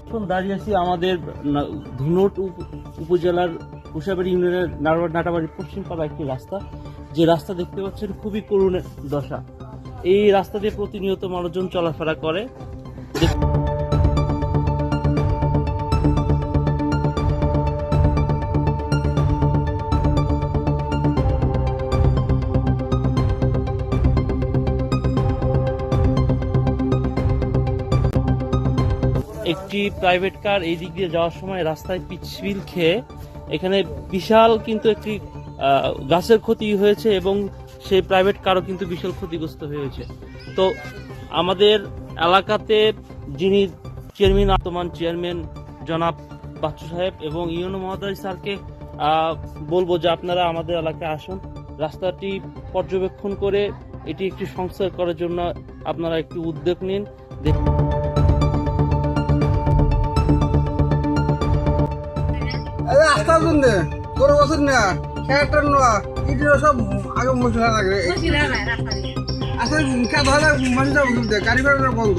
এখন দাঁড়িয়ে আছি আমাদের ধুনট উপজেলার কুশাবাড়ি ইউনিয়নের নাটাবাড়ি পশ্চিম পাড়া একটি রাস্তা, যে রাস্তা দেখতে পাচ্ছেন খুবই করুণ দশা। এই রাস্তা দিয়ে প্রতিনিয়ত মানুষজন চলাফেরা করে। একটি প্রাইভেট কার এই দিক দিয়ে যাওয়ার সময় রাস্তায় পিচ্ছিল খেয়ে এখানে বিশাল কিন্তু একটি গাছের ক্ষতি হয়েছে এবং সেই প্রাইভেট কারও কিন্তু বিশাল ক্ষতিগ্রস্ত হয়েছে। তো আমাদের এলাকাতে যিনি বর্তমান চেয়ারম্যান জনাব বাচ্চু সাহেব এবং ইউনো মহোদয় স্যারকে বলবো যে আপনারা আমাদের এলাকায় আসুন, রাস্তাটি পর্যবেক্ষণ করে এটি একটি সংস্কার করার জন্য আপনারা একটু উদ্যোগ নিন। রাস্তার জন্য তোর বছর না খেয়াটার না এটা সব আগে মশলা লাগে আসলে খেয়া ধরা মানুষটা গাড়ি ঘোড়া বন্ধ।